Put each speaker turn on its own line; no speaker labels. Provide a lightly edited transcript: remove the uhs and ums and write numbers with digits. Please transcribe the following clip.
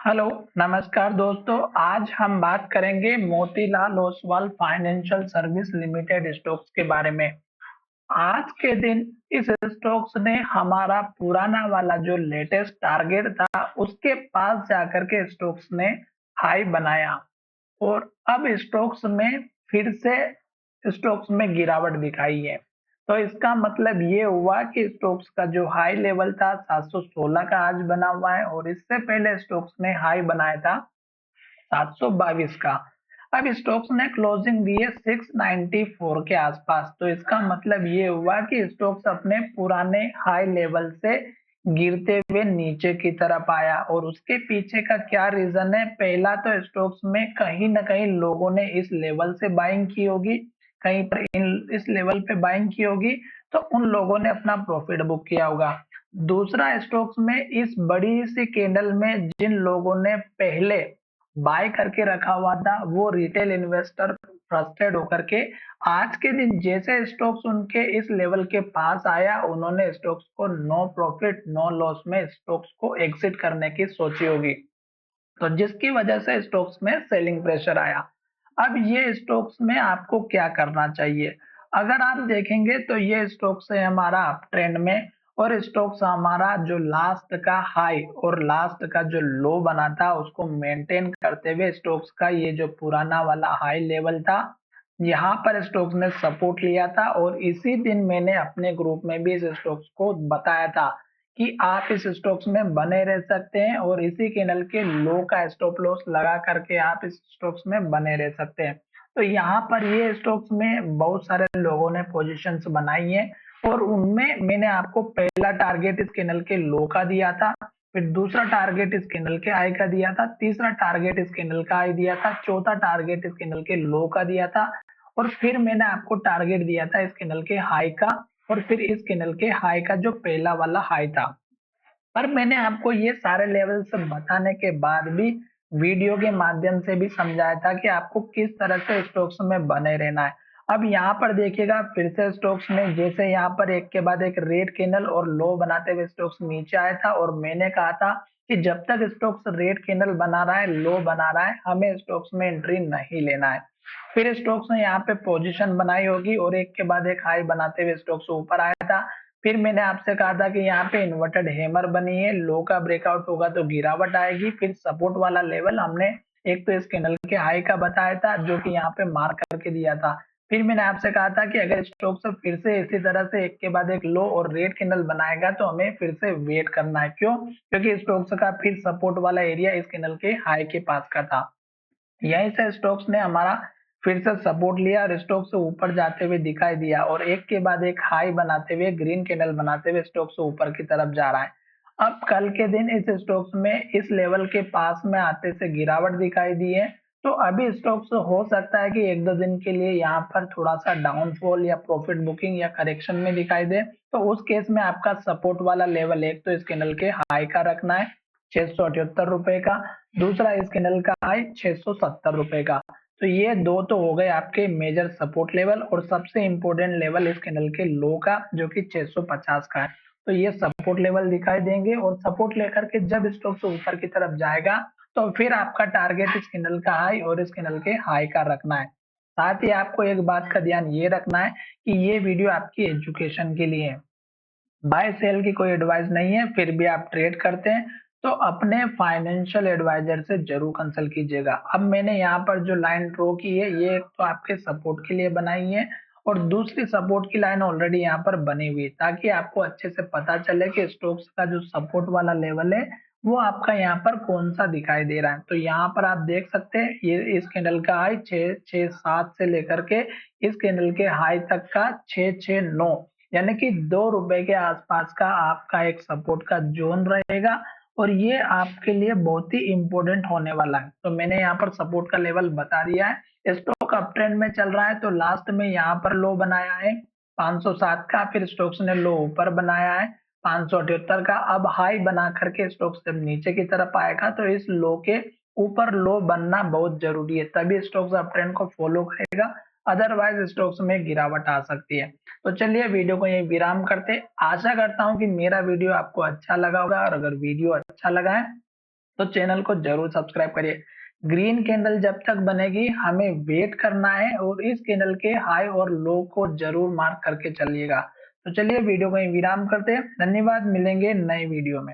Hello, नमस्कार दोस्तों। आज हम बात करेंगे Motilal Oswal financial service limited stocks के बारे में। आज के दिन इस स्टॉक्स ने हमारा पुराना वाला जो लेटेस्ट टारगेट था, उसके पास जाकर के स्टॉक्स ने हाई बनाया और अब स्टॉक्स में फिर से स्टॉक्स में गिरावट दिखाई है। तो इसका मतलब ये हुआ कि स्टॉक्स का जो हाई लेवल था 716 का आज बना हुआ है और इससे पहले स्टॉक्स ने हाई बनाया था 722 का। अब स्टॉक्स ने क्लोजिंग दी है 694 के आसपास। तो इसका मतलब ये हुआ कि स्टॉक्स अपने पुराने हाई लेवल से गिरते हुए नीचे की तरफ आया और उसके पीछे का क्या रीजन है। पहला तो स्टॉक्स में कहीं ना कहीं लोगों ने इस लेवल से बाइंग की होगी, कहीं पर इस लेवल पे बाइंग की होगी, तो उन लोगों ने अपना प्रॉफिट बुक किया होगा। दूसरा, स्टॉक्स में इस बड़ी सी कैंडल में जिन लोगों ने पहले बाय करके रखा हुआ था, वो रिटेल इन्वेस्टर फ्रस्ट्रेट होकर के आज के दिन जैसे स्टॉक्स उनके इस लेवल के पास आया, उन्होंने स्टॉक्स को नो प्रॉफिट नो लॉस में स्टॉक्स को एग्जिट करने की सोची होगी, तो जिसकी वजह से स्टॉक्स में सेलिंग प्रेशर आया। अब ये स्टॉक्स में आपको क्या करना चाहिए? अगर आप देखेंगे तो ये स्टॉक्स है हमारा अप ट्रेंड में और स्टॉक्स हमारा जो लास्ट का हाई और लास्ट का जो लो बना था उसको मेंटेन करते हुए स्टॉक्स का ये जो पुराना वाला हाई लेवल था, यहाँ पर स्टॉक्स ने सपोर्ट लिया था और इसी दिन मैंने अपने ग्रुप में भी इस स्टॉक्स को बताया था कि आप इस स्टॉक्स में बने रह सकते हैं और इसी कैंडल के लो का स्टॉप लॉस लगा करके आप इस स्टॉक्स में बने रह सकते हैं। तो यहाँ पर ये स्टॉक्स में बहुत सारे लोगों ने पोजीशंस बनाई हैं और उनमें मैंने आपको पहला टारगेट इस कैंडल के लो का दिया था, फिर दूसरा टारगेट इस कैंडल के हाई का दिया था, तीसरा टारगेट इस कैंडल का हाई दिया था, चौथा टारगेट इस कैंडल के लो का दिया था और फिर मैंने आपको टारगेट दिया था इस कैंडल के हाई का और फिर इस कैंडल के हाई का जो पहला वाला हाई था। पर मैंने आपको ये सारे लेवल्स बताने के बाद भी वीडियो के माध्यम से भी समझाया था कि आपको किस तरह से स्टॉक्स में बने रहना है। अब यहाँ पर देखिएगा फिर से स्टॉक्स में जैसे यहाँ पर एक के बाद एक रेड कैंडल और लो बनाते हुए स्टॉक्स नीचे आया था और मैंने कहा था कि जब तक स्टॉक्स रेड कैंडल बना रहा है, लो बना रहा है, हमें स्टॉक्स में एंट्री नहीं लेना है। फिर स्टॉक्स ने यहाँ पे पोजीशन बनाई होगी और एक के बाद एक हाई बनाते हुए स्टॉक्स ऊपर आया था। फिर मैंने आपसे कहा था कि यहाँ पे इन्वर्टेड हैमर बनी है, लो का ब्रेकआउट होगा तो गिरावट आएगी। फिर सपोर्ट वाला लेवल हमने एक तो इस कैंडल के हाई का बताया था जो कि यहाँ पे मार्क करके दिया था। फिर मैंने आपसे कहा था कि अगर स्टॉक से फिर से इसी तरह से एक के बाद एक लो और रेड कैंडल बनाएगा तो हमें फिर से वेट करना है। क्यों? क्योंकि स्टॉक्स का फिर सपोर्ट वाला एरिया इस कैंडल के हाई के पास का था। यहीं से स्टॉक्स ने हमारा फिर से सपोर्ट लिया और स्टॉक से ऊपर जाते हुए दिखाई दिया और एक के बाद एक हाई बनाते हुए ग्रीन कैंडल बनाते हुए स्टॉक से ऊपर की तरफ जा रहा है। अब कल के दिन इस स्टॉक्स में इस लेवल के पास में आते से गिरावट दिखाई दी है। तो अभी स्टॉक्स हो सकता है कि एक दो दिन के लिए यहाँ पर थोड़ा सा डाउनफॉल या प्रॉफिट बुकिंग या करेक्शन में दिखाई दे। तो उस केस में आपका सपोर्ट वाला लेवल एक तो इस कैंडल के हाई का रखना है 678 रुपए का, दूसरा इस कैंडल का हाई 670 रुपए का। तो ये दो तो हो गए आपके मेजर सपोर्ट लेवल और सबसे इंपॉर्टेंट लेवल इस कैंडल के लो का जो कि 650 का है। तो ये सपोर्ट लेवल दिखाई देंगे और सपोर्ट लेकर के जब स्टॉक से ऊपर की तरफ जाएगा तो फिर आपका टारगेट इस कैंडल का हाई और इस कैंडल के हाई का रखना है। साथ ही आपको एक बात का ध्यान ये रखना है कि ये वीडियो आपकी एजुकेशन के लिए है, बाय सेल की कोई एडवाइस नहीं है। फिर भी आप ट्रेड करते हैं तो अपने फाइनेंशियल एडवाइजर से जरूर कंसल्ट कीजिएगा। अब मैंने यहाँ पर जो लाइन ड्रॉ की है ये एक तो आपके सपोर्ट के लिए बनाई है और दूसरी सपोर्ट की लाइन ऑलरेडी यहाँ पर बनी हुई है ताकि आपको अच्छे से पता चले कि स्टॉक्स का जो सपोर्ट वाला लेवल है वो आपका यहाँ पर कौन सा दिखाई दे रहा है। तो यहाँ पर आप देख सकते हैं ये इस कैंडल का हाई 667 से लेकर के इस कैंडल के हाई तक का 669, यानी कि 2 रुपए के आसपास का आपका एक सपोर्ट का जोन रहेगा और ये आपके लिए बहुत ही इंपॉर्टेंट होने वाला है। तो मैंने यहाँ पर सपोर्ट का लेवल बता दिया है। स्टॉक अप ट्रेंड में चल रहा है तो लास्ट में यहाँ पर लो बनाया है 507 का, फिर स्टॉक्स ने लो ऊपर बनाया है 578 का। अब हाई बना करके स्टॉक्स जब नीचे की तरफ आएगा तो इस लो के ऊपर लो बनना बहुत जरूरी है, तभी स्टॉक्स अप ट्रेंड को फॉलो करेगा, अदरवाइज स्टॉक्स में गिरावट आ सकती है। तो चलिए वीडियो को यहीं विराम करते। आशा करता हूँ कि मेरा वीडियो आपको अच्छा लगा होगा और अगर वीडियो अच्छा लगा है तो चैनल को जरूर सब्सक्राइब करिए। ग्रीन कैंडल जब तक बनेगी हमें वेट करना है और इस कैंडल के हाई और लो को जरूर मार्क करके चलिएगा। तो चलिए वीडियो को यहीं विराम करते हैं। धन्यवाद, मिलेंगे नए वीडियो में।